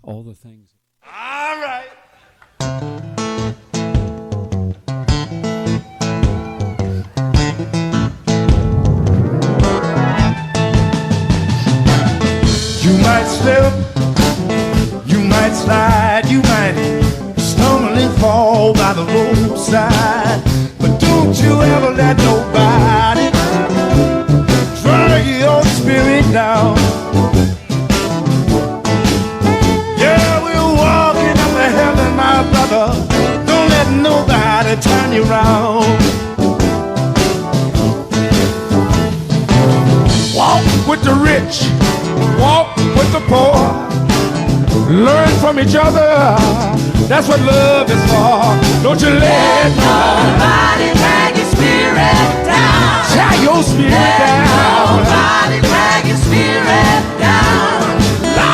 all the things. All right. You might slip, you might slide, you might stumble and fall by the roadside, but don't you ever let nobody drag your spirit down. Yeah, we're walking up to heaven, my brother. Don't let nobody turn you around. Walk with the rich, walk with the poor. Learn from each other. That's what love is for. Don't you let nobody drag your spirit down. Drag your spirit down. Nobody drag your spirit down.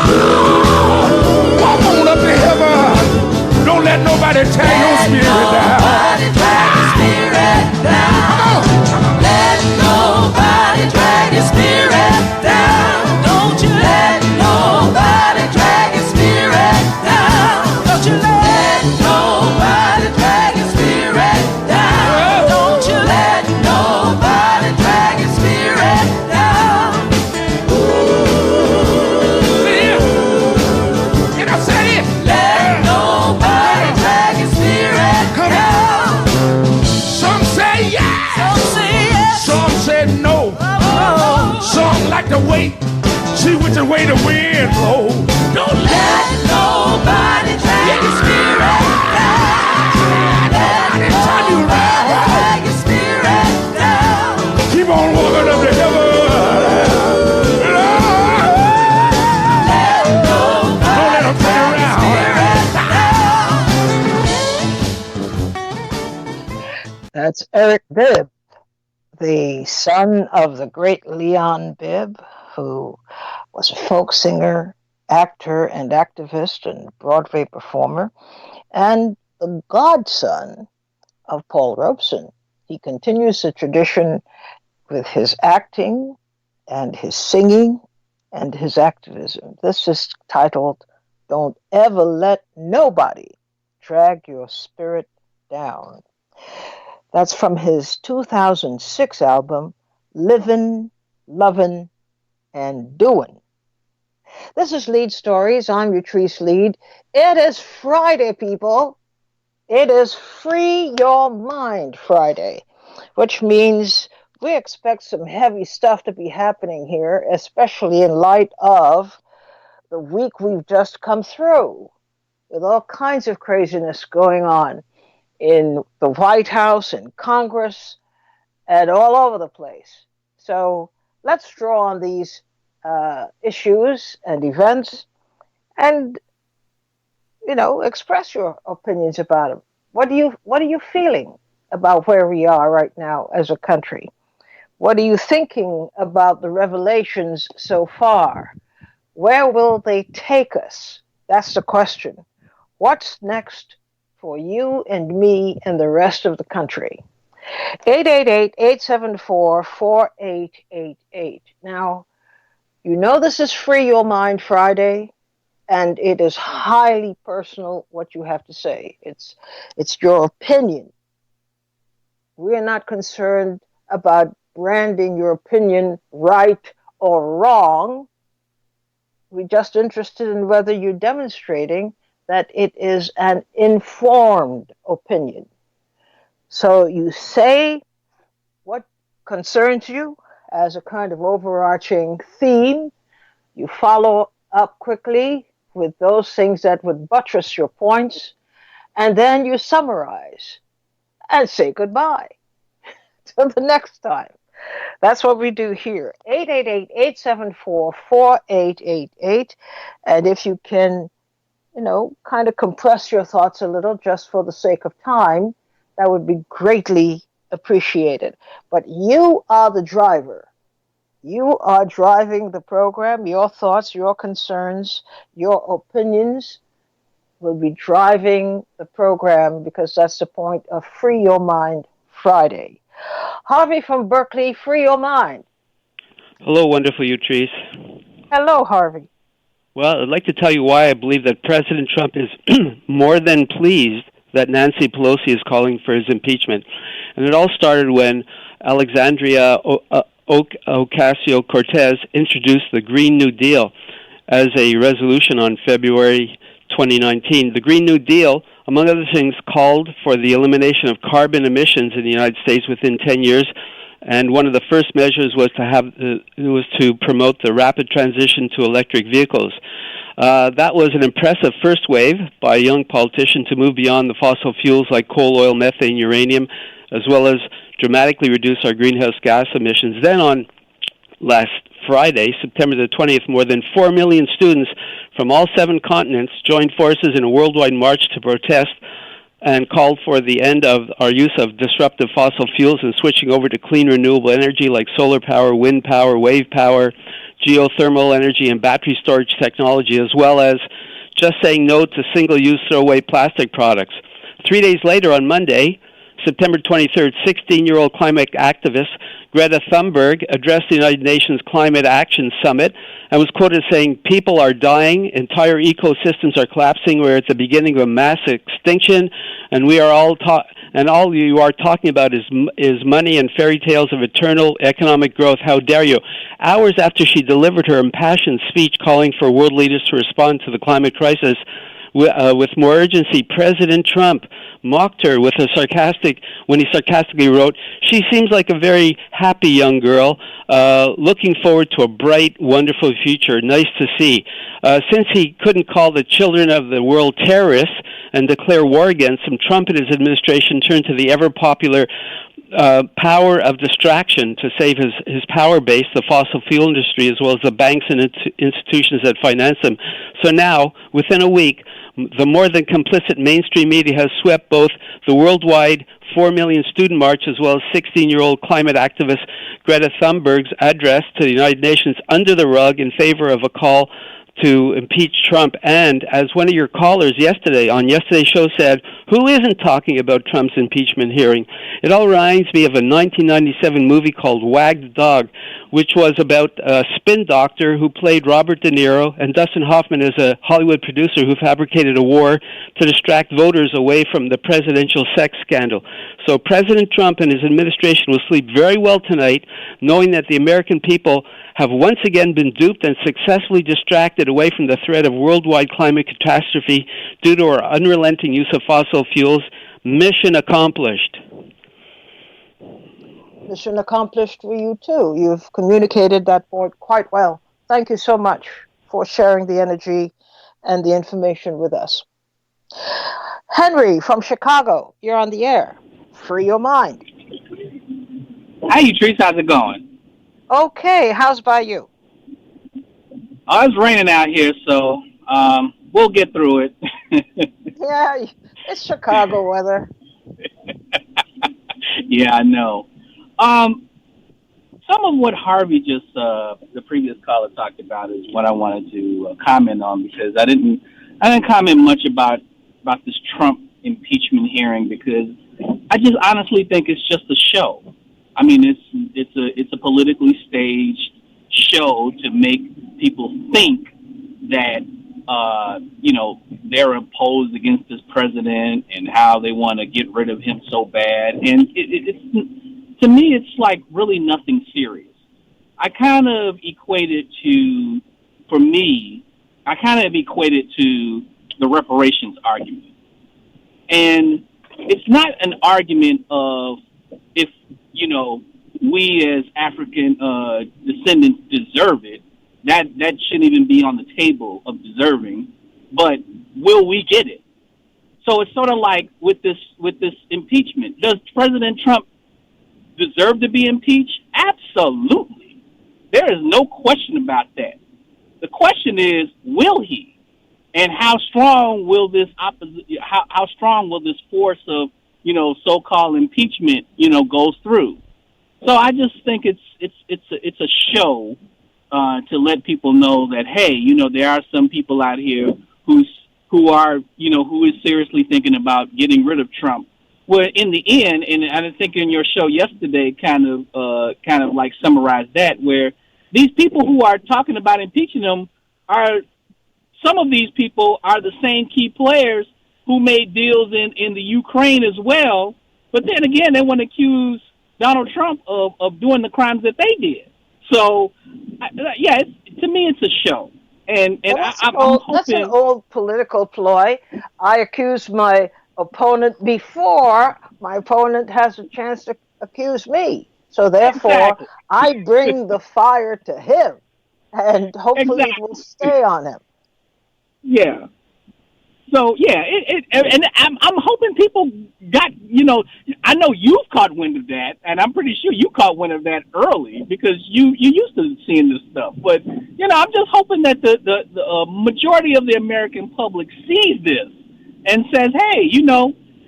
Lord, walk on up to heaven. Don't let nobody tear your spirit down. Nobody drag your spirit down. Let nobody drag your spirit down. Don't you let nobody drag your spirit down. Don't you let nobody drag your spirit down. Don't you let nobody drag your spirit down. Can I say it? Let nobody drag your spirit down. Some say yes. Some say yes. Some say no. Some like to wait. See which way the wind blows. Don't let nobody drag your spirit down. Let nobody drag your spirit down. Keep on walking up to heaven. Let nobody drag your spirit down. That's Eric Bibb, the son of the great Leon Bibb, who was a folk singer, actor, and activist and Broadway performer, and the godson of Paul Robeson. He continues the tradition with his acting and his singing and his activism. This is titled, Don't Ever Let Nobody Drag Your Spirit Down. That's from his 2006 album, Livin', Lovin', and Doin'. This is Leid Stories. I'm Utrice Leid. It is Friday, people. It is Free Your Mind Friday, which means we expect some heavy stuff to be happening here, especially in light of the week we've just come through, with all kinds of craziness going on in the White House, in Congress, and all over the place. So let's draw on these issues and events and, express your opinions about them. What are you feeling about where we are right now as a country? What are you thinking about the revelations so far? Where will they take us? That's the question. What's next for you and me and the rest of the country? 888-874-4888. Now, this is Free Your Mind Friday, and it is highly personal what you have to say. It's your opinion. We're not concerned about branding your opinion right or wrong. We're just interested in whether you're demonstrating that it is an informed opinion. So you say what concerns you as a kind of overarching theme. You follow up quickly with those things that would buttress your points, and then you summarize and say goodbye till the next time. That's what we do here. 888-874-4888. And if you can, kind of compress your thoughts a little just for the sake of time, that would be greatly appreciated. But you are the driver. You are driving the program. Your thoughts, your concerns, your opinions will be driving the program, because that's the point of Free Your Mind Friday. Harvey from Berkeley, free your mind. Hello, wonderful Utrice. Hello, Harvey. Well, I'd like to tell you why I believe that President Trump is more than pleased that Nancy Pelosi is calling for his impeachment. And it all started when Alexandria Ocasio-Cortez introduced the Green New Deal as a resolution on February 2019. The Green New Deal, among other things, called for the elimination of carbon emissions in the United States within 10 years. And one of the first measures was to promote the rapid transition to electric vehicles. That was an impressive first wave by a young politician to move beyond the fossil fuels like coal, oil, methane, uranium, as well as dramatically reduce our greenhouse gas emissions. Then on last Friday, September the 20th, more than 4 million students from all 7 continents joined forces in a worldwide march to protest and called for the end of our use of disruptive fossil fuels and switching over to clean renewable energy like solar power, wind power, wave power, geothermal energy, and battery storage technology, as well as just saying no to single-use throwaway plastic products. 3 days later, on Monday, September 23rd, 16-year-old climate activist Greta Thunberg addressed the United Nations Climate Action Summit and was quoted saying, "People are dying, entire ecosystems are collapsing, we're at the beginning of a mass extinction, and all you are talking about is money and fairy tales of eternal economic growth. How dare you?" Hours after she delivered her impassioned speech calling for world leaders to respond to the climate crisis with more urgency, President Trump mocked her when he sarcastically wrote, "She seems like a very happy young girl, looking forward to a bright, wonderful future. Nice to see." Since he couldn't call the children of the world terrorists and declare war against them, Trump and his administration turned to the ever-popular power of distraction to save his power base, the fossil fuel industry, as well as the banks and institutions that finance them. So now, within a week, the more than complicit mainstream media has swept both the worldwide 4 million student march as well as 16-year-old climate activist Greta Thunberg's address to the United Nations under the rug in favor of a call to impeach Trump. And as one of your callers on yesterday's show said, who isn't talking about Trump's impeachment hearing? It all reminds me of a 1997 movie called Wag the Dog, which was about a spin doctor who played Robert De Niro, and Dustin Hoffman is a Hollywood producer who fabricated a war to distract voters away from the presidential sex scandal. So President Trump and his administration will sleep very well tonight, knowing that the American people have once again been duped and successfully distracted away from the threat of worldwide climate catastrophe due to our unrelenting use of fossil fuels. Mission accomplished. Mission accomplished for you, too. You've communicated that point quite well. Thank you so much for sharing the energy and the information with us. Henry from Chicago, you're on the air. Free your mind. Hi, Trace. How's it going? Okay, how's by you? It's raining out here, so we'll get through it. Yeah, it's Chicago weather. Yeah, I know. Some of what Harvey just, the previous caller talked about is what I wanted to comment on, because I didn't comment much about this Trump impeachment hearing, because I just honestly think it's just a show. I mean, it's a politically staged show to make people think that they're opposed against this president and how they want to get rid of him so bad. And it's to me, it's like really nothing serious. I kind of equate it to the reparations argument. And it's not an argument of if, we as African descendants deserve it. That shouldn't even be on the table of deserving, but will we get it? So it's sort of like with this impeachment. Does President Trump deserve to be impeached? Absolutely. There is no question about that. The question is, will he? And how strong will this how strong will this force of, so-called impeachment, goes through? So I just think it's a show to let people know that, hey, there are some people out here who is seriously thinking about getting rid of Trump. Well, in the end, and I think in your show yesterday kind of like summarized that, where these people who are talking about impeaching him are some of these people are the same key players who made deals in the Ukraine as well. But then again, they want to accuse Donald Trump of doing the crimes that they did. So, yeah, to me, it's a show. And Well, I'm hoping that's an old political ploy. I accuse my opponent before my opponent has a chance to accuse me. So therefore, exactly, I bring the fire to him, and hopefully it will exactly, stay on him. yeah. So yeah, and I'm hoping people got, I know you've caught wind of that, and I'm pretty sure you caught wind of that early because you used to seeing this stuff. But I'm just hoping that the majority of the American public sees this and says, hey,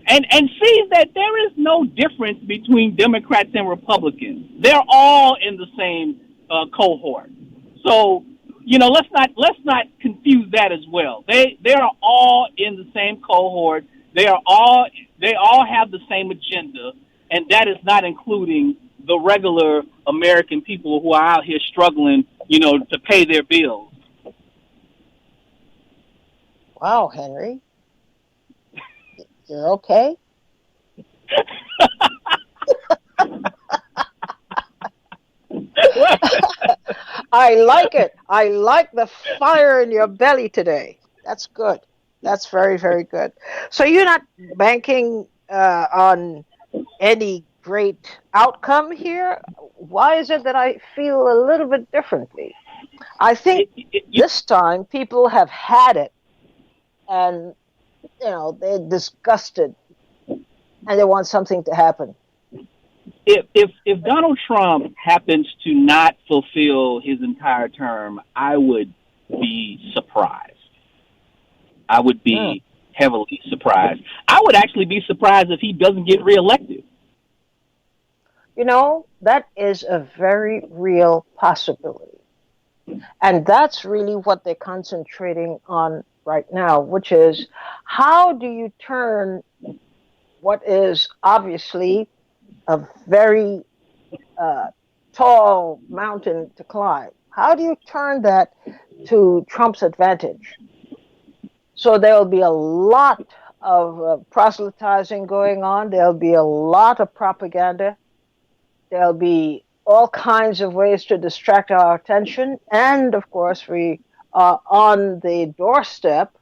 and sees that there is no difference between Democrats and Republicans. They're all in the same cohort. So let's not confuse that as well. They are all in the same cohort. They all have the same agenda, and that is not including the regular American people who are out here struggling, to pay their bills. Wow, Henry, you're okay? I like it. I like the fire in your belly today. That's good. That's very, very good. So you're not banking on any great outcome here? Why is it that I feel a little bit differently? I think this time people have had it, and they're disgusted and they want something to happen. If Donald Trump happens to not fulfill his entire term, I would be surprised. I would be heavily surprised. I would actually be surprised if he doesn't get reelected. That is a very real possibility. And that's really what they're concentrating on right now, which is how do you turn what is obviously a very tall mountain to climb? How do you turn that to Trump's advantage? So there'll be a lot of proselytizing going on. There'll be a lot of propaganda. There'll be all kinds of ways to distract our attention. And of course, we are on the doorstep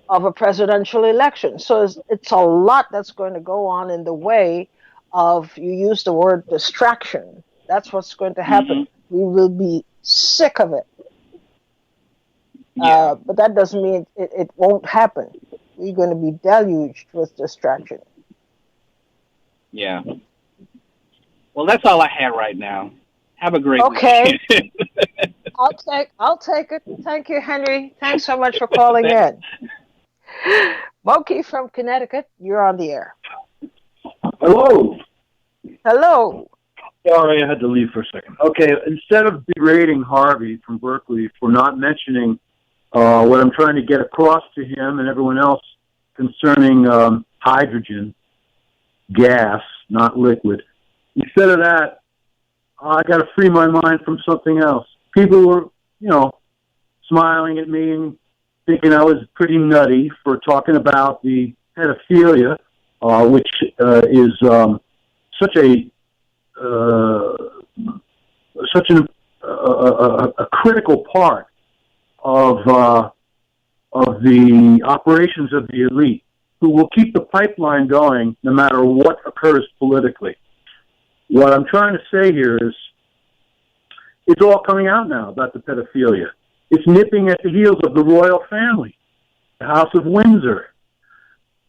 of a presidential election. So it's a lot that's going to go on in the way of, you use the word distraction. That's what's going to happen. Mm-hmm. We will be sick of it. Yeah. But that doesn't mean it won't happen. We're going to be deluged with distraction. Yeah. Well, that's all I have right now. Have a great Okay. weekend. I'll take it. Thank you, Henry. Thanks so much for calling in. Moki from Connecticut, you're on the air. Hello. Hello. Sorry, I had to leave for a second. Okay, instead of berating Harvey from Berkeley for not mentioning what I'm trying to get across to him and everyone else concerning hydrogen, gas, not liquid, instead of that, I got to free my mind from something else. People were, smiling at me and thinking I was pretty nutty for talking about the pedophilia, which is such a critical part of the operations of the elite, who will keep the pipeline going no matter what occurs politically. What I'm trying to say here is, it's all coming out now about the pedophilia. It's nipping at the heels of the royal family, the House of Windsor.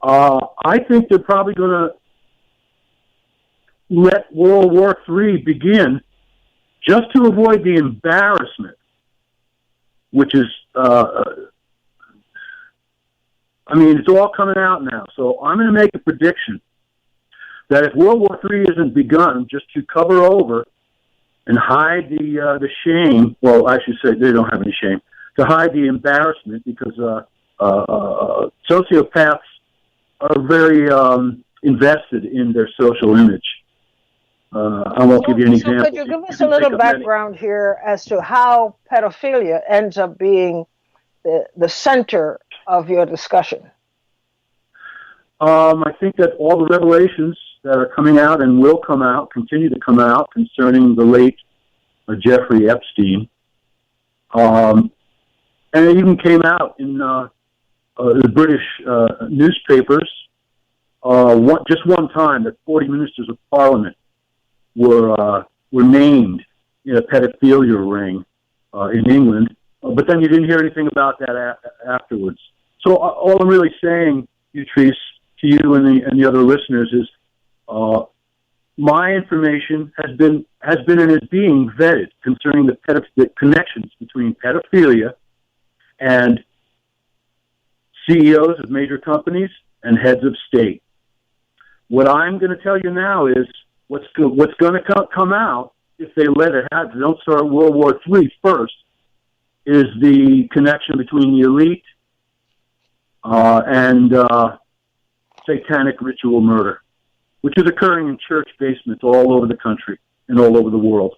I think they're probably going to let World War III begin just to avoid the embarrassment, which is, it's all coming out now. So I'm going to make a prediction that if World War III isn't begun, just to cover over and hide the shame, well, I should say they don't have any shame, to hide the embarrassment, because sociopaths are very invested in their social image. I won't give you an example. Could you give us a little background here as to how pedophilia ends up being the center of your discussion? I think that all the revelations that are coming out and will come out, continue to come out concerning the late Jeffrey Epstein, and it even came out in the British newspapers just one time that 40 ministers of parliament were named in a pedophilia ring in England, but then you didn't hear anything about that afterwards. So all I'm really saying, Utrice, to you and the other listeners is my information has been and is being vetted concerning the connections between pedophilia and CEOs of major companies and heads of state. What I'm going to tell you now is what's going to come out if they let it happen. They don't start World War III first. Is the connection between the elite and satanic ritual murder, which is occurring in church basements all over the country and all over the world.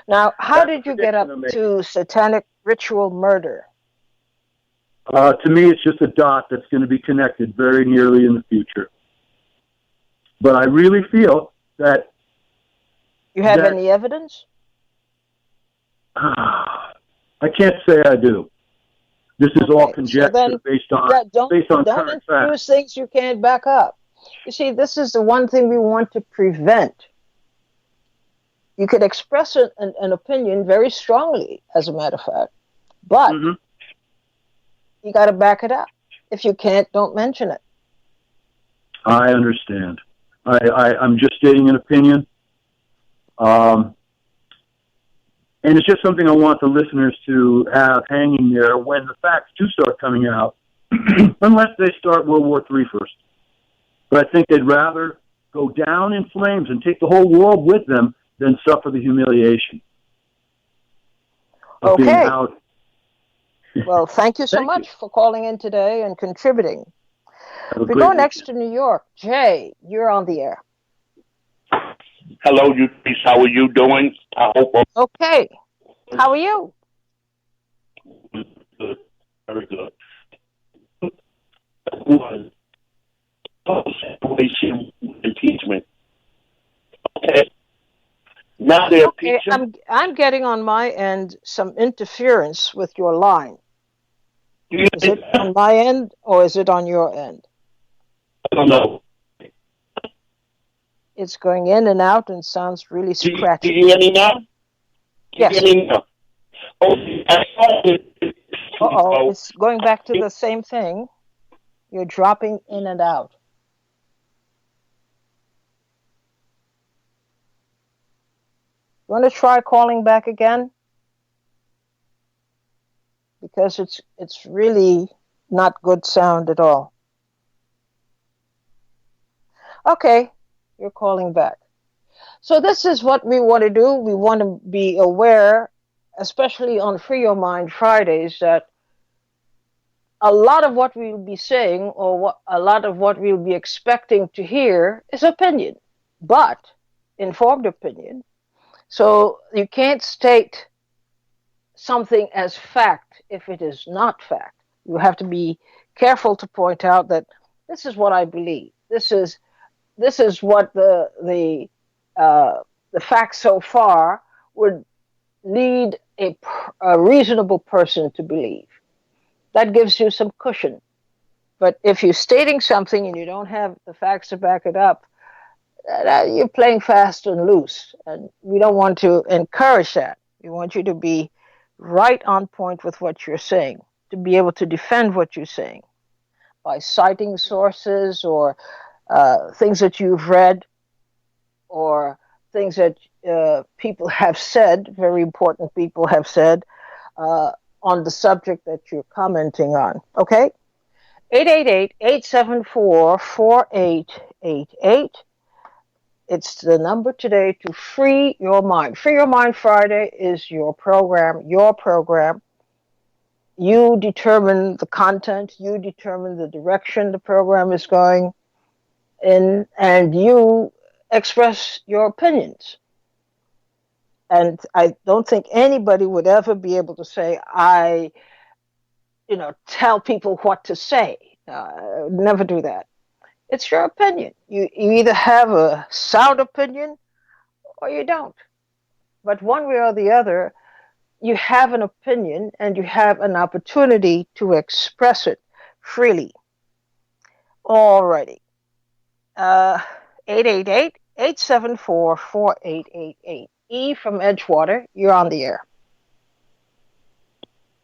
Now, how did you get up to satanic ritual murder? To me, it's just a dot that's going to be connected very nearly in the future. But I really feel that... You have any evidence? I can't say I do. This is all conjecture based on don't introduce things you can't back up. You see, this is the one thing we want to prevent. You could express an opinion very strongly, as a matter of fact, but you got to back it up. If you can't, don't mention it. I understand. I'm just stating an opinion. And it's just something I want the listeners to have hanging there when the facts do start coming out, unless they start World War III first. But I think they'd rather go down in flames and take the whole world with them than suffer the humiliation of being out. Well, thank you so much for calling in today and contributing. We go next to New York. Jay, you're on the air. Hello, Utrice. How are you doing? I hope. Okay. How are you? Good. Very good. Situation impeachment. Okay. Now they're impeaching. I'm getting on my end some interference with your line. Is it on my end or is it on your end? I don't know. It's going in and out and sounds really scratchy. Do you hear me now? Yes. You hear me now? Uh-oh, it's going back to the same thing. You're dropping in and out. You want to try calling back again? Because it's really not good sound at all. Okay, you're calling back. So this is what we want to do. We want to be aware, especially on Free Your Mind Fridays, that a lot of what we'll be saying or a lot of what we'll be expecting to hear is opinion, but informed opinion. So you can't state something as fact if it is not fact. You have to be careful to point out that this is what I believe. This is what the facts so far would lead a reasonable person to believe. That gives you some cushion. But if you're stating something and you don't have the facts to back it up, you're playing fast and loose. And we don't want to encourage that. We want you to be right on point with what you're saying, to be able to defend what you're saying by citing sources or things that you've read or things that people have said, very important people have said, on the subject that you're commenting on. Okay? 888-874-4888. It's the number today to free your mind. Free Your Mind Friday is your program, You determine the content, you determine the direction the program is going in, and you express your opinions. And I don't think anybody would ever be able to say, I, tell people what to say. Never do that. It's your opinion. You either have a sound opinion or you don't. But one way or the other, you have an opinion and you have an opportunity to express it freely. Alrighty. Uh, 888-874-4888. E from Edgewater, you're on the air.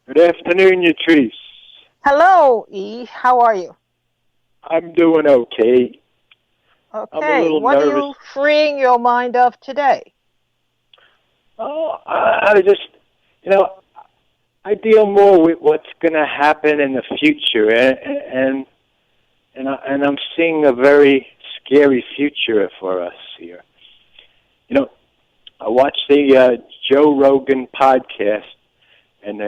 Good afternoon, Yatrice. Hello, E. How are you? I'm doing okay. Okay. I'm a little what nervous. are you freeing your mind of today? Oh, I just, I deal more with what's going to happen in the future, and I'm seeing a very scary future for us here. I watched the Joe Rogan podcast, and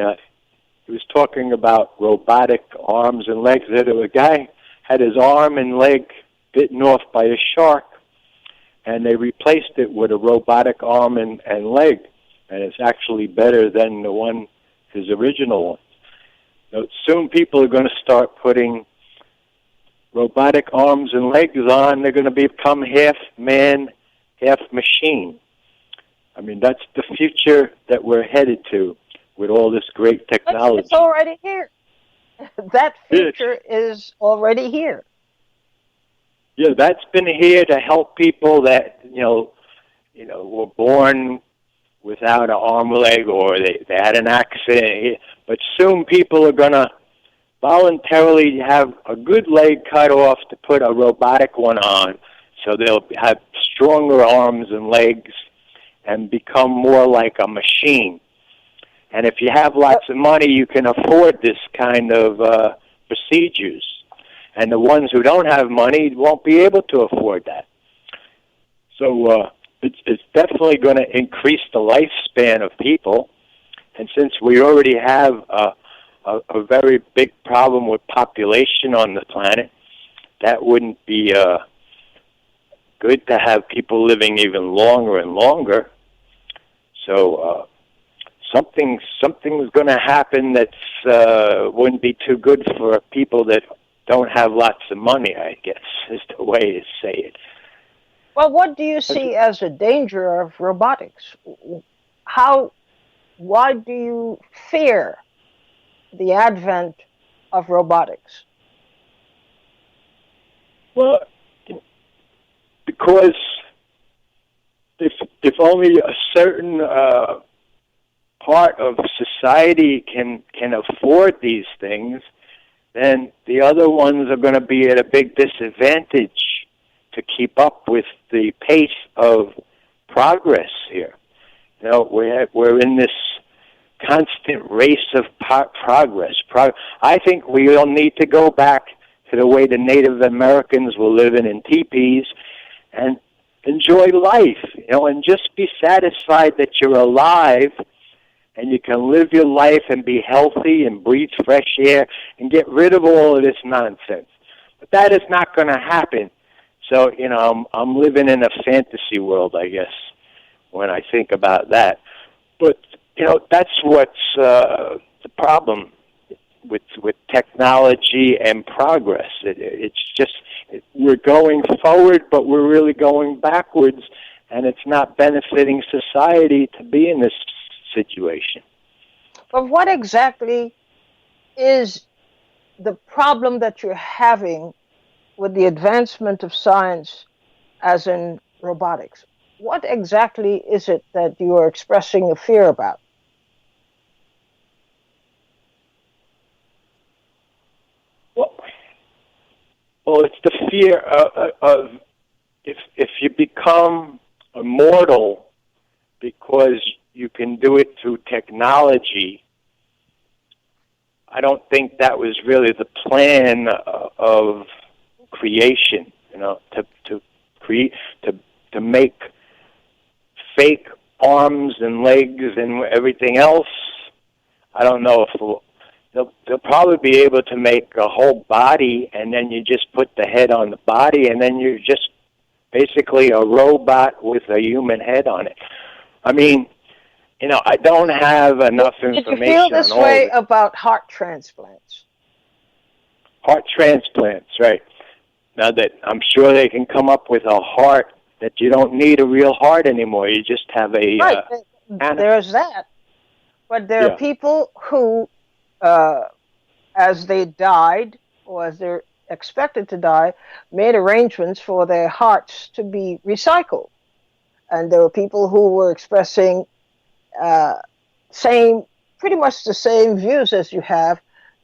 he was talking about robotic arms and legs. That a guy had his arm and leg bitten off by a shark, and they replaced it with a robotic arm and leg, and it's actually better than his original one. Soon people are going to start putting robotic arms and legs on. They're going to become half man, half machine. I mean, that's the future that we're headed to with all this great technology. It's already here. That future is already here. Yeah, that's been here to help people that, were born without an arm or leg, or they had an accident. But soon people are going to voluntarily have a good leg cut off to put a robotic one on, so they'll have stronger arms and legs and become more like a machine. And if you have lots of money, you can afford this kind of procedures. And the ones who don't have money won't be able to afford that. So it's definitely going to increase the lifespan of people. And since we already have a very big problem with population on the planet, that wouldn't be good to have people living even longer and longer. So something's going to happen that's wouldn't be too good for people that don't have lots of money, I guess, is the way to say it. Well, what do you see as a danger of robotics? Why do you fear the advent of robotics? Well, because if only a certain part of society can afford these things, then the other ones are going to be at a big disadvantage to keep up with the pace of progress here. We're in this constant race of progress. I think we all need to go back to the way the Native Americans were living in teepees and enjoy life, and just be satisfied that you're alive and you can live your life and be healthy and breathe fresh air and get rid of all of this nonsense. But that is not going to happen. So, I'm living in a fantasy world, I guess, when I think about that. But, that's what's the problem with technology and progress. It's just we're going forward, but we're really going backwards, and it's not benefiting society to be in this situation. But what exactly is the problem that you're having with the advancement of science, as in robotics? What exactly is it that you are expressing a fear about? Well, it's the fear of if you become immortal because you can do it through technology. I don't think that was really the plan of creation. To create, to make fake arms and legs and everything else. I don't know if they'll probably be able to make a whole body, and then you just put the head on the body, and then you're just basically a robot with a human head on it. I mean, I don't have enough information. Did you feel this on all way of it. about heart transplants? Heart transplants, right? Now that I'm sure they can come up with a heart that you don't need a real heart anymore. You just have a Right, there's that. But there are people who, as they died, or as they're expected to die, made arrangements for their hearts to be recycled. And there were people who were expressing pretty much the same views as you have,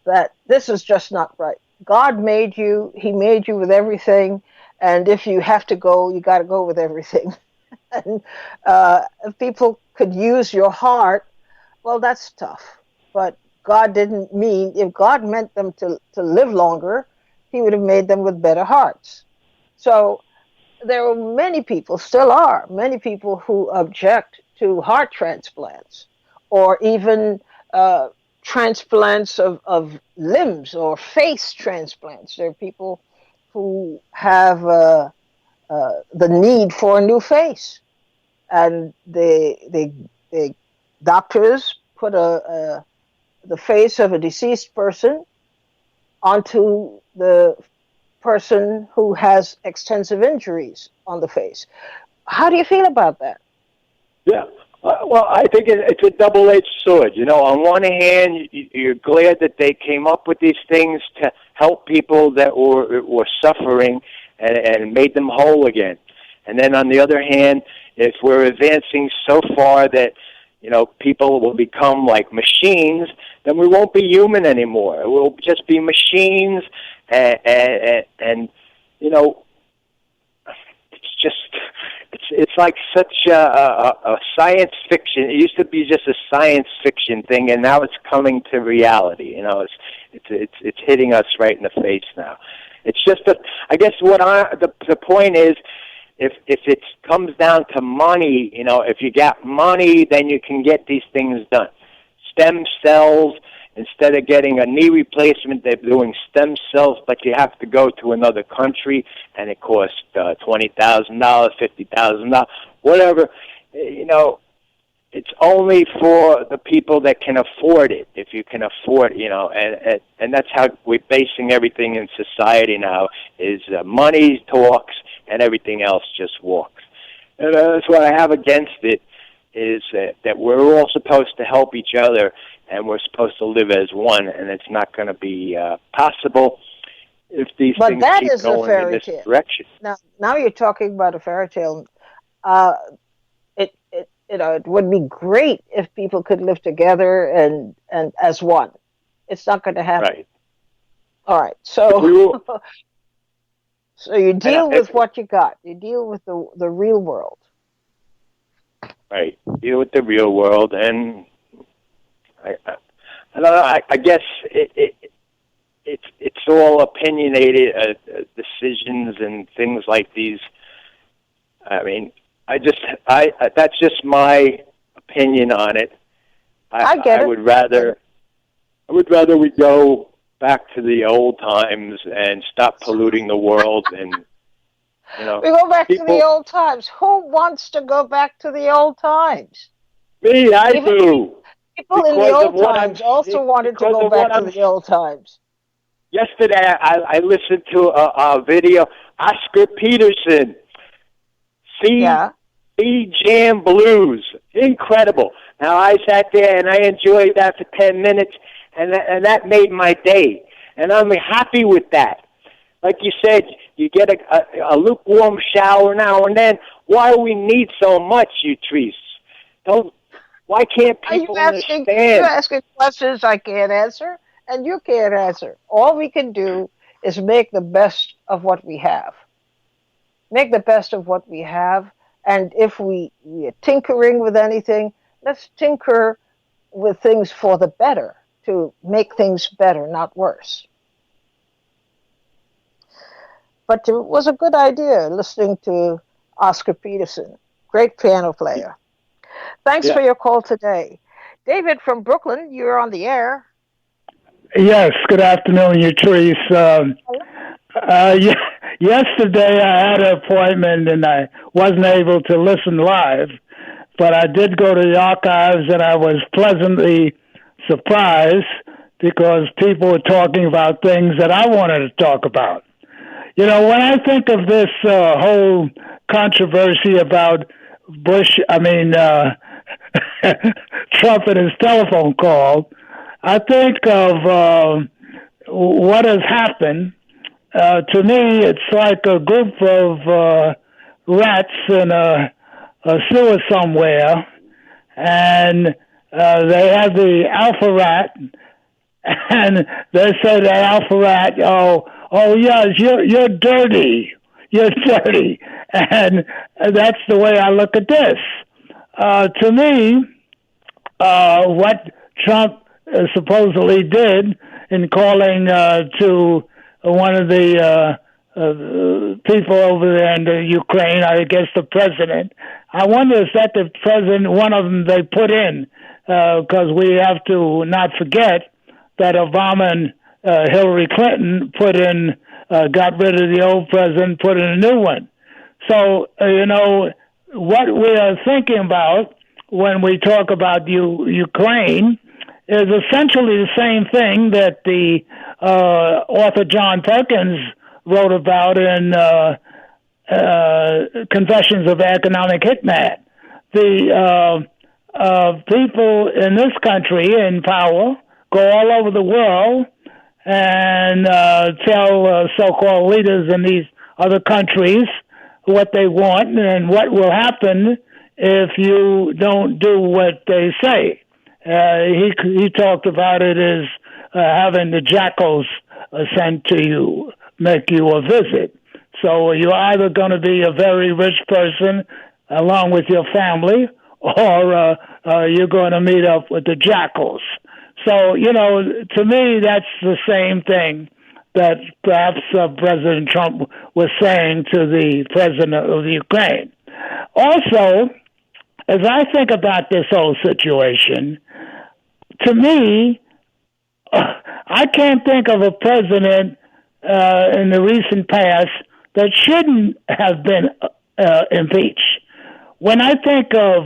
that this is just not right. God made you, He made you with everything, and if you have to go, you got to go with everything. And if people could use your heart, well, that's tough. But God didn't mean, if God meant them to live longer, He would have made them with better hearts. So there are many people, still are, many people who object to heart transplants, or even transplants of limbs, or face transplants. There are people who have the need for a new face, and the doctors put the face of a deceased person onto the person who has extensive injuries on the face. How do you feel about that? Yeah. Well, I think it's a double-edged sword. On one hand, you're glad that they came up with these things to help people that were suffering and made them whole again. And then on the other hand, if we're advancing so far that people will become like machines, then we won't be human anymore. We'll just be machines, and it's just it's like such a science fiction. It used to be just a science fiction thing, and now it's coming to reality. It's hitting us right in the face now. It's just I guess the point is, if it comes down to money, if you got money, then you can get these things done. Stem cells, instead of getting a knee replacement, they're doing stem cells, but you have to go to another country, and it costs $20,000, $50,000, whatever. It's only for the people that can afford it, if you can afford, and that's how we're basing everything in society now, is money talks and everything else just walks. And that's what I have against it, is that we're all supposed to help each other, and we're supposed to live as one, and it's not going to be possible if these things keep going in this direction. Now you're talking about a fairy tale. It would be great if people could live together and as one. It's not going to happen. Right. All right. So so you deal with what you got. You deal with the real world. Right. Deal with the real world, and I don't know. I guess it's all opinionated decisions and things like these. I mean, that's just my opinion on it. I get it. I would rather we go back to the old times and stop polluting the world, and we go back to the old times. Who wants to go back to the old times? Me, I do. People in the old times also wanted to go back to the old times. Yesterday, I listened to a video. Oscar Peterson, Jam Blues, incredible. Now I sat there and I enjoyed that for 10 minutes, and that made my day. And I'm happy with that. Like you said, you get a lukewarm shower now and then. Why do we need so much, you trees? Why can't people understand? You're asking questions I can't answer, and you can't answer. All we can do is make the best of what we have. Make the best of what we have, and if we are tinkering with anything, let's tinker with things for the better, to make things better, not worse. But it was a good idea listening to Oscar Peterson, great piano player. Thanks for your call today. David from Brooklyn, you're on the air. Yes, good afternoon, you trees. Yesterday I had an appointment and I wasn't able to listen live. but I did go to the archives, and I was pleasantly surprised because people were talking about things that I wanted to talk about. You know, when I think of this whole controversy about Trump and his telephone call, I think of what has happened. To me, it's like a group of rats in a sewer somewhere, and they have the alpha rat, and they say to alpha rat, oh yes, you're dirty, and that's the way I look at this. To me, what Trump supposedly did in calling to one of the people over there in the Ukraine, I guess the president. I wonder if that the president, one of them they put in, because we have to not forget that Obama and Hillary Clinton got rid of the old president, put in a new one. So, what we are thinking about when we talk about Ukraine is essentially the same thing that the author John Perkins wrote about in Confessions of Economic Hitman. The people in this country in power go all over the world and tell so-called leaders in these other countries what they want and what will happen if you don't do what they say. He talked about it as having the jackals sent to you, make you a visit. So you're either going to be a very rich person along with your family, or you're going to meet up with the jackals. So, to me, that's the same thing that perhaps President Trump was saying to the president of the Ukraine. Also, as I think about this whole situation, to me, I can't think of a president in the recent past that shouldn't have been impeached. When I think of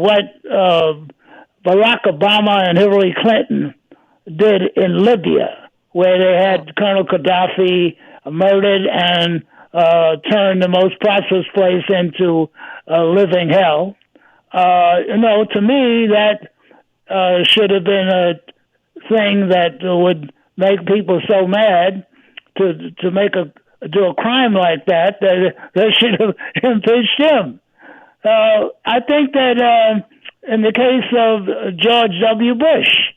what Barack Obama and Hillary Clinton did in Libya, where they had Colonel Gaddafi murdered and turned the most prosperous place into a living hell, to me that should have been a thing that would make people so mad to do a crime like that they should have impeached him. I think that in the case of George W. Bush,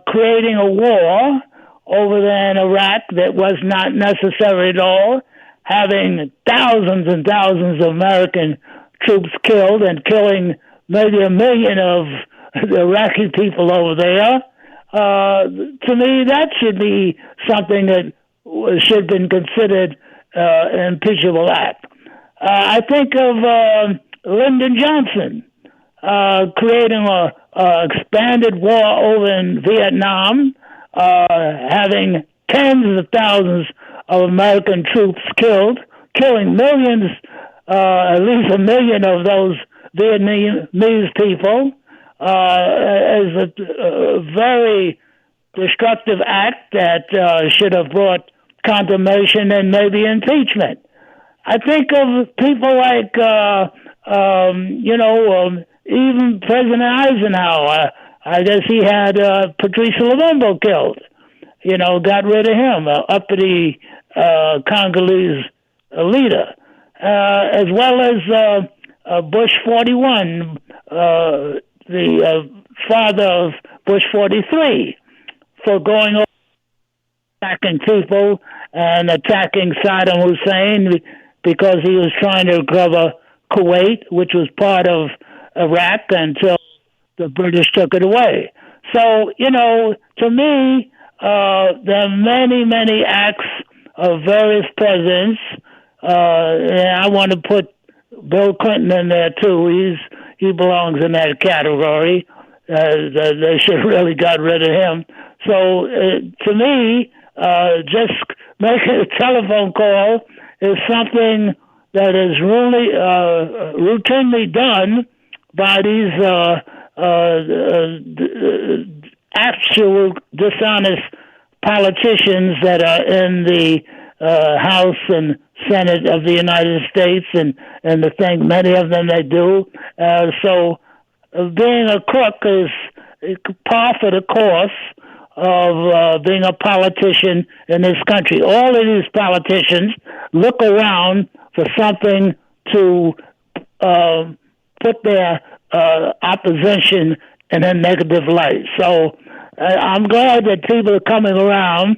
creating a war over there in Iraq that was not necessary at all, having thousands and thousands of American troops killed and killing maybe 1 million of the Iraqi people over there, to me that should be something that should have been considered an impeachable act. I think of Lyndon Johnson creating a expanded war over in Vietnam, having tens of thousands of American troops killed, killing millions, at least 1 million of those Vietnamese people, as a very destructive act that should have brought condemnation and maybe impeachment. I think of people like, even President Eisenhower. I guess he had Patrice Lumumba killed. Got rid of him, uppity Congolese leader, as well as Bush 41, the father of Bush 43, for going over attacking people and attacking Saddam Hussein because he was trying to recover Kuwait, which was part of Iraq until the British took it away. So, to me, there are many, many acts of various presidents. And I want to put Bill Clinton in there, too. He belongs in that category. They should have really got rid of him. So, to me, just making a telephone call is something that is really routinely done by these actual dishonest politicians that are in the House and Senate of the United States, and I think many of them they do. So being a crook is par for the course of being a politician in this country. All of these politicians look around for something to put their opposition in a negative light. So I'm glad that people are coming around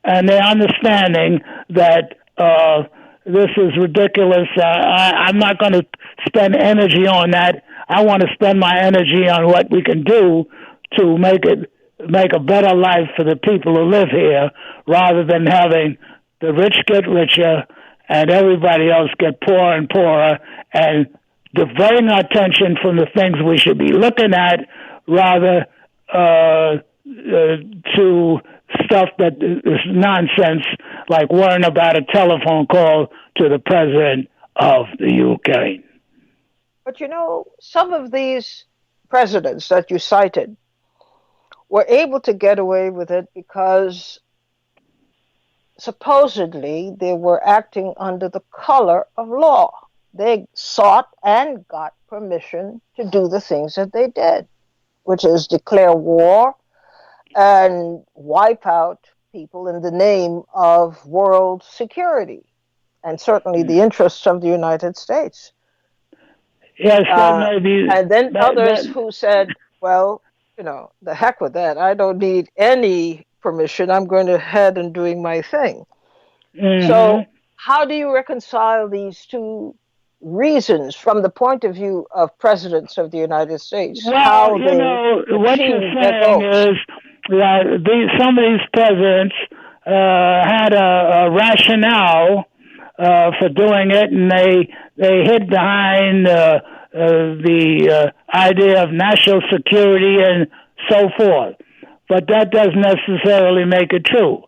and they're understanding that this is ridiculous. I'm not going to spend energy on that. I want to spend my energy on what we can do to make a better life for the people who live here, rather than having the rich get richer and everybody else get poorer and poorer, and diverting our attention from the things we should be looking at, rather to stuff that is nonsense, like worrying about a telephone call to the president of the Ukraine. But some of these presidents that you cited were able to get away with it because supposedly they were acting under the color of law. They sought and got permission to do the things that they did, which is declare war and wipe out people in the name of world security and certainly the interests of the United States. Yes, maybe. And then others who said, well, the heck with that. I don't need any permission. I'm going ahead and doing my thing. Mm-hmm. So how do you reconcile these two reasons from the point of view of presidents of the United States? Well, how what you're saying is that some of these presidents had a rationale for doing it, and they hid behind the idea of national security and so forth. But that doesn't necessarily make it true.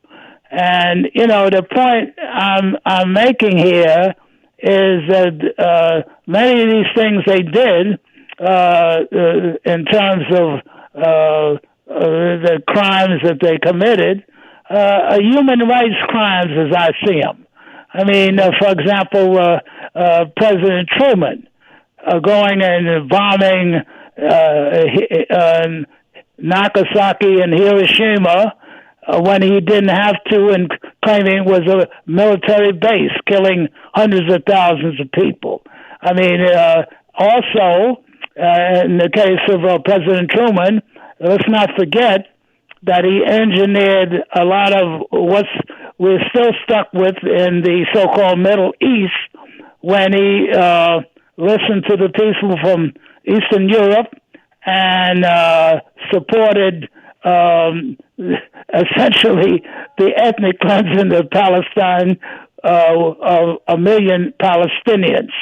And the point I'm making here is that many of these things they did in terms of the crimes that they committed are human rights crimes as I see them. I mean, for example, President Truman going and bombing Nagasaki and Hiroshima when he didn't have to, and claiming it was a military base, killing hundreds of thousands of people. I mean, also, in the case of President Truman, let's not forget that he engineered a lot of what we're still stuck with in the so-called Middle East, when he listened to the people from Eastern Europe and supported essentially the ethnic cleansing of Palestine, of 1 million Palestinians.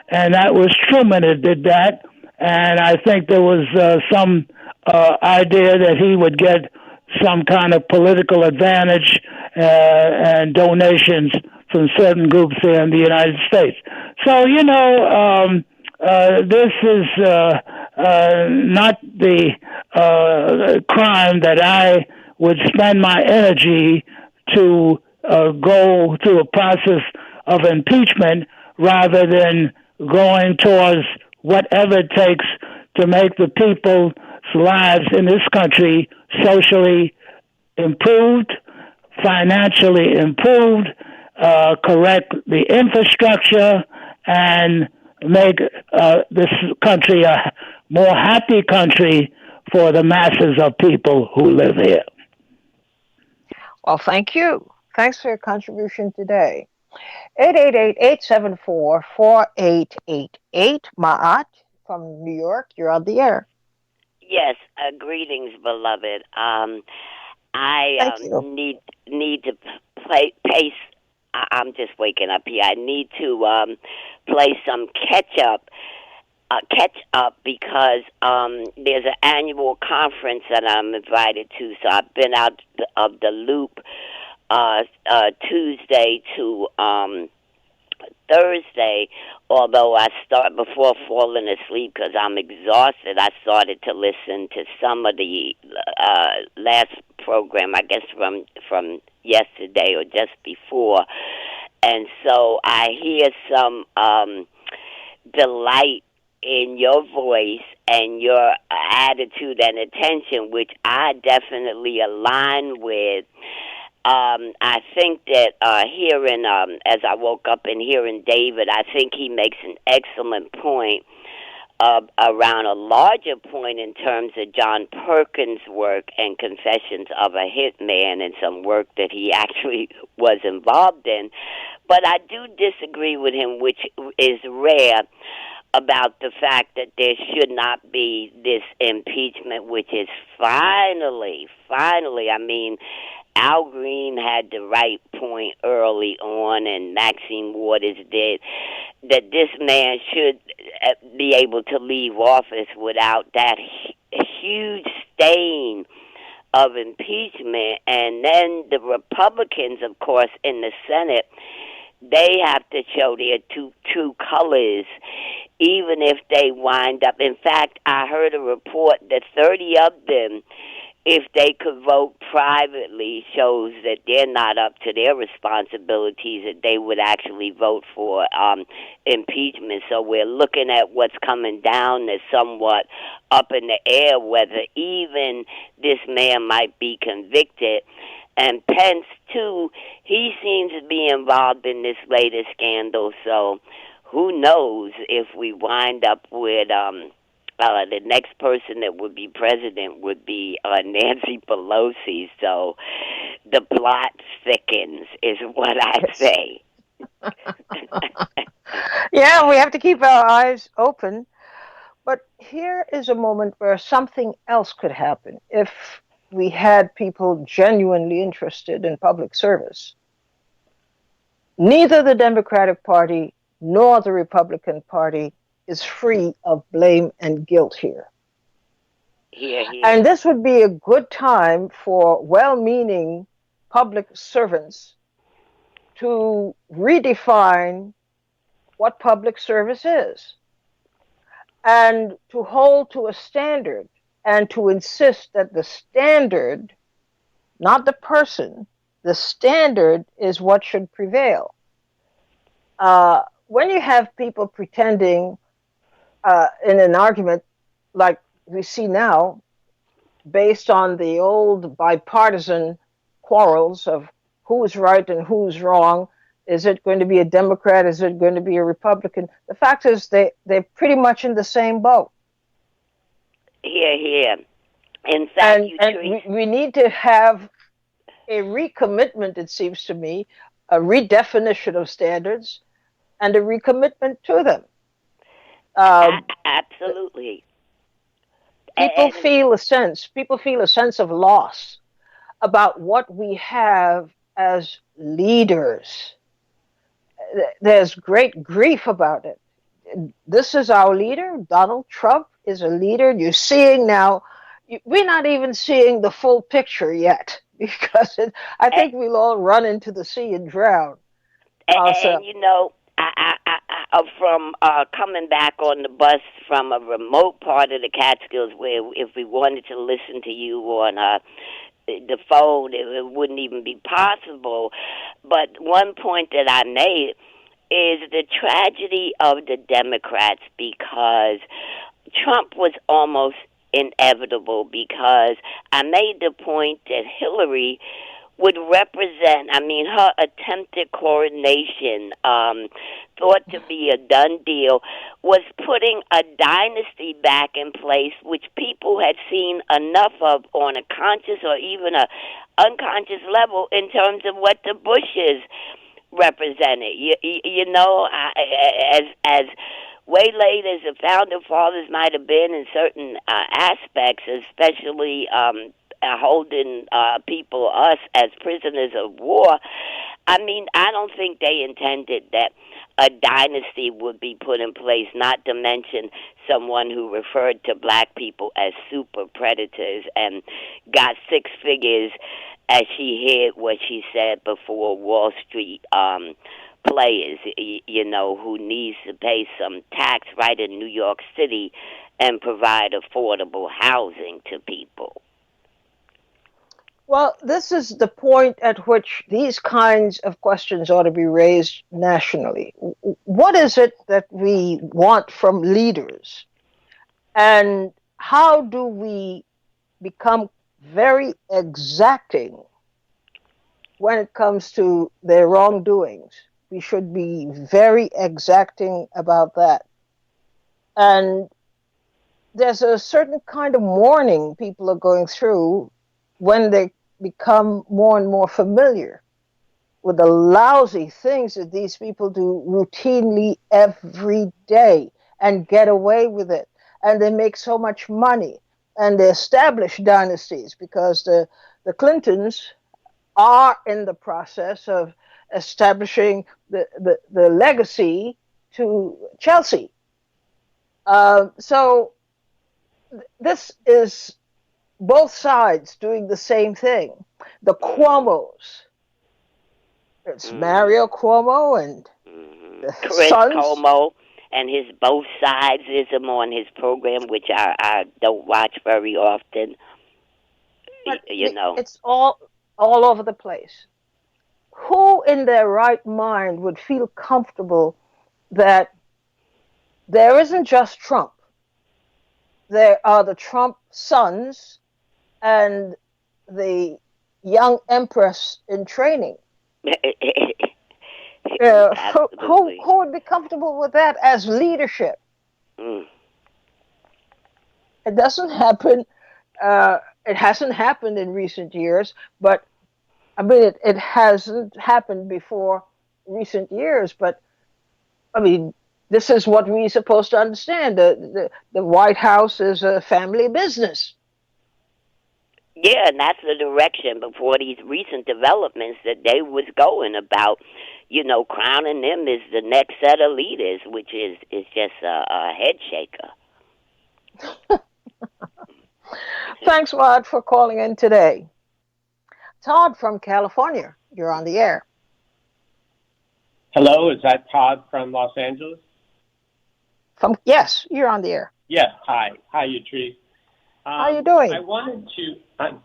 And that was Truman that did that. And I think there was some idea that he would get some kind of political advantage and donations from certain groups here in the United States. So, this is not the crime that I would spend my energy to go through a process of impeachment, rather than going towards whatever it takes to make the people's lives in this country socially improved, financially improved, correct the infrastructure, and make this country a more happy country for the masses of people who live here. Well, thank you. Thanks for your contribution today. 888-874-4888. Ma'at from New York, you're on the air. Yes, greetings, beloved. I need to pace. I'm just waking up here. I need to play some catch up because there's an annual conference that I'm invited to. So I've been out of the loop Tuesday to Thursday, although I start before falling asleep because I'm exhausted. I started to listen to some of the last program, I guess from yesterday or just before, and so I hear some delight in your voice and your attitude and attention, which I definitely align with. I think that hearing, as I woke up and hearing David, I think he makes an excellent point around a larger point in terms of John Perkins' work and Confessions of a Hitman and some work that he actually was involved in. But I do disagree with him, which is rare, about the fact that there should not be this impeachment, which is finally, I mean, Al Green had the right point early on, and Maxine Waters did, that this man should be able to leave office without that huge stain of impeachment. And then the Republicans, of course, in the Senate, they have to show their true colors, even if they wind up. In fact, I heard a report that 30 of them, if they could vote privately, shows that they're not up to their responsibilities, that they would actually vote for impeachment. So we're looking at what's coming down that's somewhat up in the air, whether even this man might be convicted. And Pence, too, he seems to be involved in this latest scandal, so who knows if we wind up with the next person that would be president would be Nancy Pelosi. So the plot thickens, is what I say. Yeah, we have to keep our eyes open. But here is a moment where something else could happen if we had people genuinely interested in public service. Neither the Democratic Party nor the Republican Party is free of blame and guilt here. And this would be a good time for well-meaning public servants to redefine what public service is and to hold to a standard and to insist that the standard, not the person, the standard is what should prevail. When you have people pretending in an argument like we see now, based on the old bipartisan quarrels of who's right and who's wrong, is it going to be a Democrat, is it going to be a Republican? The fact is they're pretty much in the same boat. Here. In fact, we need to have a recommitment, it seems to me, a redefinition of standards, and a recommitment to them. Absolutely. People feel a sense of loss about what we have as leaders. There's great grief about it. This is our leader. Donald Trump is a leader. You're seeing now, we're not even seeing the full picture yet, because I think we'll all run into the sea and drown. And you know, from coming back on the bus from a remote part of the Catskills, where if we wanted to listen to you on the phone, it wouldn't even be possible. But one point that I made is the tragedy of the Democrats, because Trump was almost inevitable, because I made the point that Hillary would represent, her attempted coronation, thought to be a done deal, was putting a dynasty back in place, which people had seen enough of on a conscious or even a unconscious level in terms of what the Bushes represented. You know, as waylaid as the Founder Fathers might have been in certain aspects, especially holding people, us, as prisoners of war, I don't think they intended that a dynasty would be put in place, not to mention someone who referred to black people as super predators and got six figures, as she hid what she said before Wall Street players, who needs to pay some tax right in New York City and provide affordable housing to people. Well, this is the point at which these kinds of questions ought to be raised nationally. What is it that we want from leaders? And how do we become very exacting when it comes to their wrongdoings? We should be very exacting about that. And there's a certain kind of mourning people are going through when they become more and more familiar with the lousy things that these people do routinely every day and get away with it. And they make so much money and they establish dynasties because the Clintons are in the process of establishing the legacy to Chelsea. So this is both sides doing the same thing. The Cuomos, it's Mario Cuomo and the Chris sons. Cuomo and his both sidesism on his program, which I don't watch very often. But it's all over the place. Who in their right mind would feel comfortable that there isn't just Trump? There are the Trump sons and the young empress in training. Who would be comfortable with that as leadership? It doesn't happen. It hasn't happened in recent years, but I mean, it hasn't happened before recent years. But I mean, this is what we're supposed to understand. The White House is a family business. Yeah, and that's the direction before these recent developments that they was going about, crowning them as the next set of leaders, which is just a head shaker. Thanks, Rod, for calling in today. Todd from California, you're on the air. Hello, is that Todd from Los Angeles? Yes, you're on the air. Yes, hi. Hi, Utrice. How are you doing? I wanted to...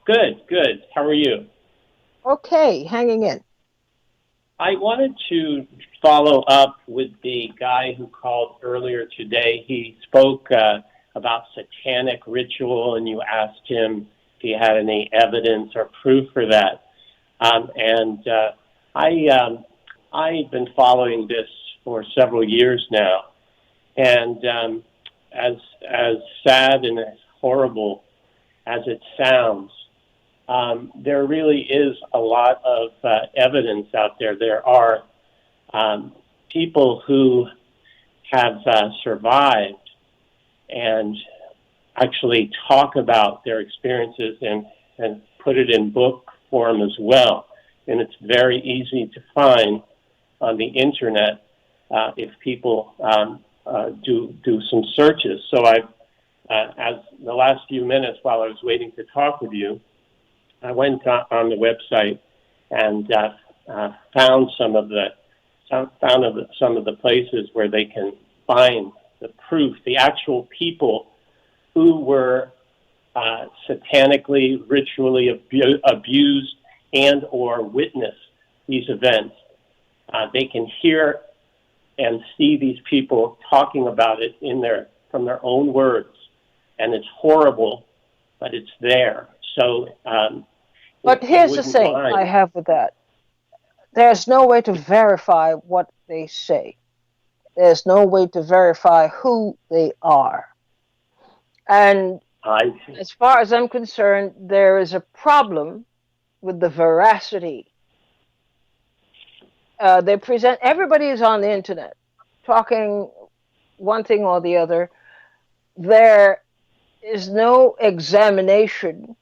good. How are you? Okay, hanging in. I wanted to follow up with the guy who called earlier today. He spoke about satanic ritual, and you asked him if he had any evidence or proof for that. I've been following this for several years now, and as sad and as horrible as it sounds, there really is a lot of evidence out there. There are people who have survived and actually talk about their experiences and put it in book form as well. And it's very easy to find on the internet if people do some searches. So as the last few minutes while I was waiting to talk with you, I went on the website and found some of the places where they can find the proof, the actual people who were satanically, ritually abused and or witnessed these events. They can hear and see these people talking about it from their own words, and it's horrible, but it's there. So, but here's the thing I have with that: there's no way to verify what they say. There's no way to verify who they are. And as far as I'm concerned, there is a problem with the veracity. They present, everybody is on the internet talking one thing or the other. There is no examination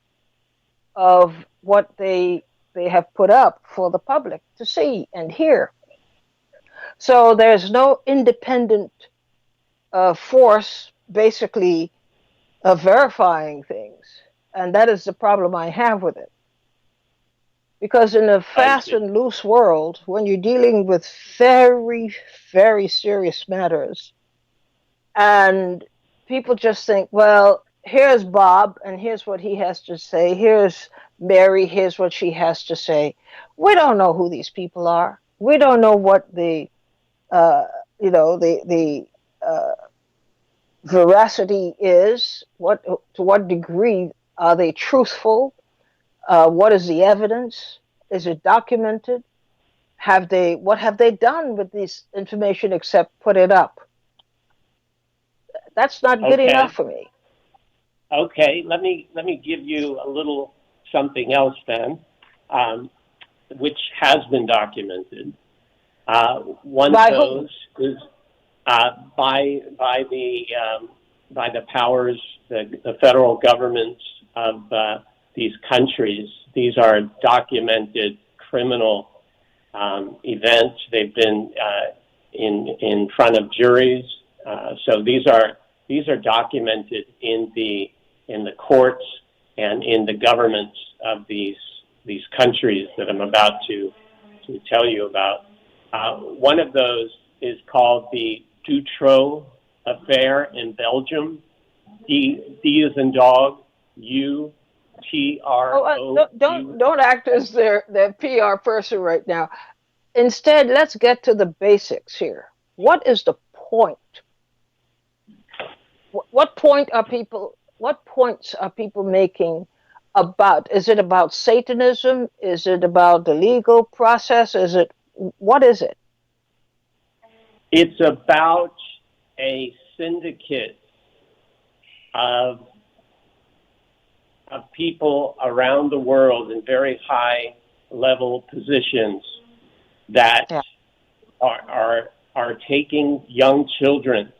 of what they have put up for the public to see and hear. So there's no independent force basically verifying things. And that is the problem I have with it. Because in a I fast see. and loose world, when you're dealing with very, very serious matters, and people just think, well, here's Bob, and here's what he has to say. Here's Mary, here's what she has to say. We don't know who these people are. We don't know what the, uh, the veracity is. What to what degree are they truthful? What is the evidence? Is it documented? What have they done with this information except put it up? That's not good enough Okay. for me. Okay. Let me give you a little something else then, which has been documented. One of By whom? those is by the powers, the federal governments of these countries. These are documented criminal events. They've been in front of juries. So these are documented in the courts and in the governments of these countries that I'm about to tell you about. One of those is called the Dutroux affair in Belgium. D as in dog, U T R O U. Don't act as their PR person right now. Instead, let's get to the basics here. What is the point? What point are people? What points are people making about? Is it about Satanism? Is it about the legal process? What is it? It's about a syndicate of people around the world in very high level positions that Yeah. are taking young children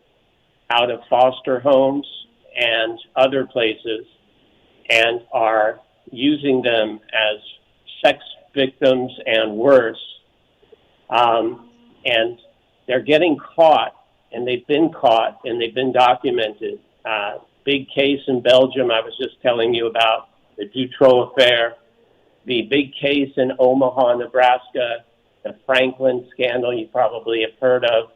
out of foster homes and other places and are using them as sex victims and worse. And they're getting caught, and they've been caught, and they've been documented. Big case in Belgium I was just telling you about, the Dutroux affair. The big case in Omaha, Nebraska, the Franklin scandal you probably have heard of.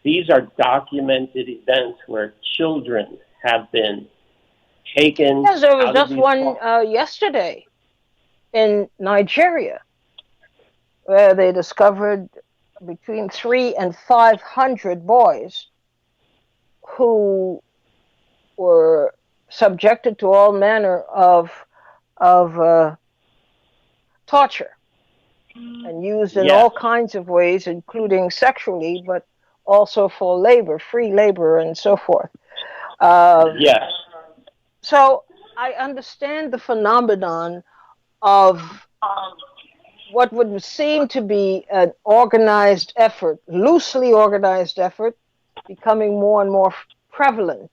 These are documented events where children have been taken Yes, there was out of just these one yesterday in Nigeria where they discovered between 300 and 500 boys who were subjected to all manner of torture and used in Yes, all kinds of ways, including sexually, but also for labor, free labor, and so forth. Um, yes. so I understand the phenomenon of what would seem to be an organized effort, loosely organized effort, becoming more and more prevalent,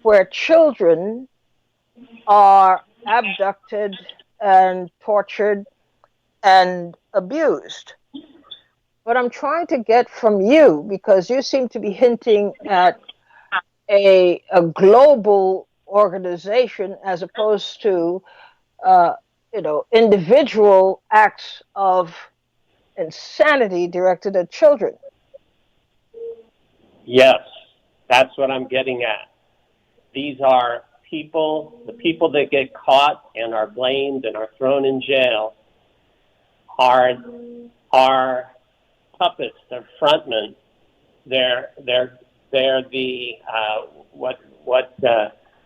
where children are abducted and tortured and abused. But I'm trying to get from you, because you seem to be hinting at a global organization as opposed to uh, individual acts of insanity directed at children. Yes, that's what I'm getting at. These are the people that get caught and are blamed and are thrown in jail are puppets. They're frontmen. They're the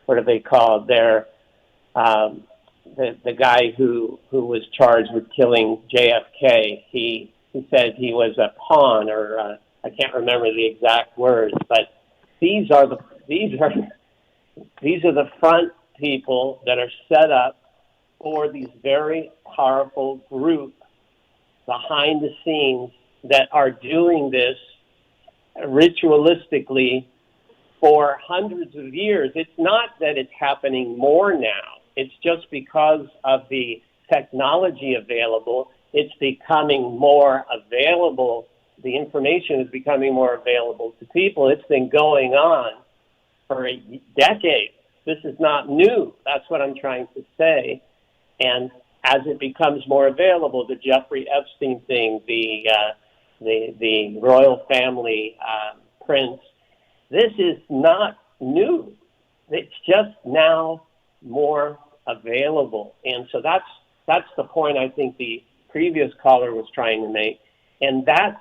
what are they called? They're the guy who was charged with killing JFK. He said he was a pawn, or I can't remember the exact words, but these are the front people that are set up for these very powerful groups behind the scenes that are doing this ritualistically for hundreds of years. It's not that it's happening more now. It's just because of the technology available, it's becoming more available. The information is becoming more available to people. It's been going on for decades. This is not new. That's what I'm trying to say. And as it becomes more available, the Jeffrey Epstein thing, the royal family prince, this is not new. It's just now more available. And so that's the point I think the previous caller was trying to make. And that's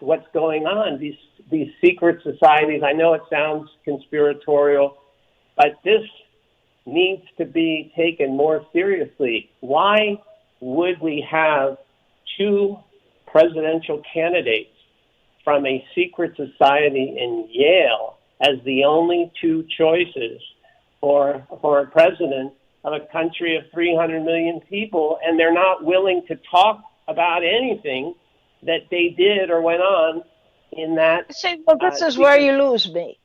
what's going on. These secret societies, I know it sounds conspiratorial, but this needs to be taken more seriously. Why would we have two presidential candidates from a secret society in Yale as the only two choices for a president of a country of 300 million people, and they're not willing to talk about anything that they did or went on in that? See, well, this is where you lose me,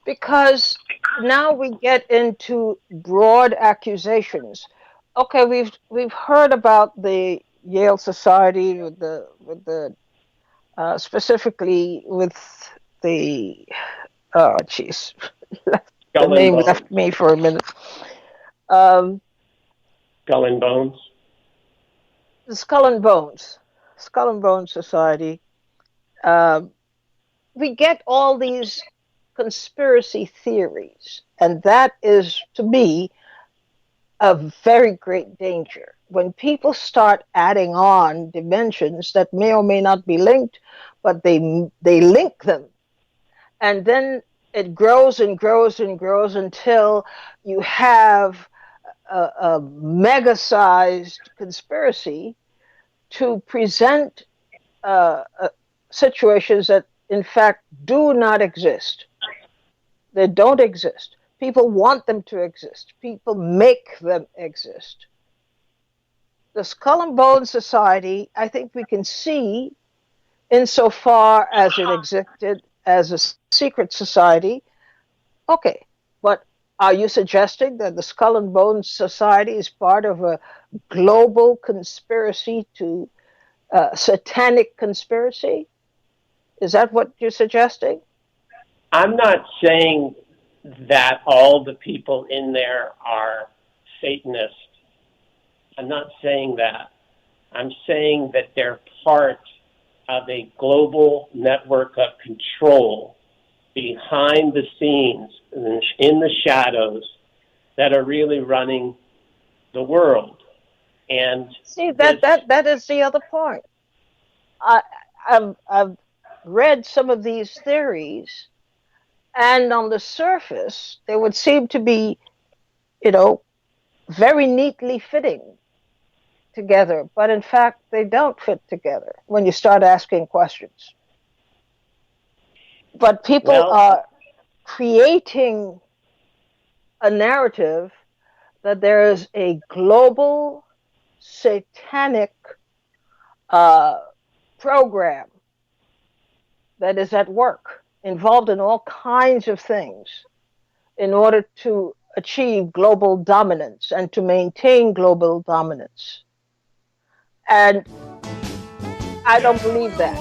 because now we get into broad accusations. Okay, we've heard about the Yale Society with the specifically with the the name left me for a minute. Skull and Bones. The Skull and Bones Society. We get all these conspiracy theories, and that is, to me, a very great danger. When people start adding on dimensions that may or may not be linked, but they link them, and then it grows and grows and grows until you have a mega-sized conspiracy to present situations that, in fact, do not exist. They don't exist. People want them to exist. People make them exist. The Skull and Bones Society, I think we can see, insofar as it existed as a secret society, okay, but are you suggesting that the Skull and Bones Society is part of a global conspiracy to satanic conspiracy? Is that what you're suggesting? I'm not saying that all the people in there are Satanists. I'm not saying that. I'm saying that they're part of a global network of control behind the scenes, in the shadows, that are really running the world. And see, that is the other point. I've read some of these theories, and on the surface, they would seem to be, very neatly fitting together, but in fact, they don't fit together when you start asking questions. But people are creating a narrative that there is a global satanic program that is at work, involved in all kinds of things in order to achieve global dominance and to maintain global dominance. And I don't believe that.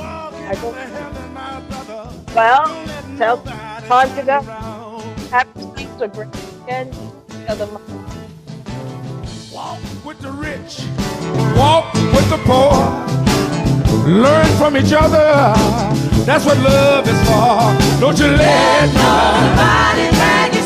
Well, time to go. Happy things are great again. Walk with the rich, walk with the poor. Learn from each other. That's what love is for. Don't you let nobody drag you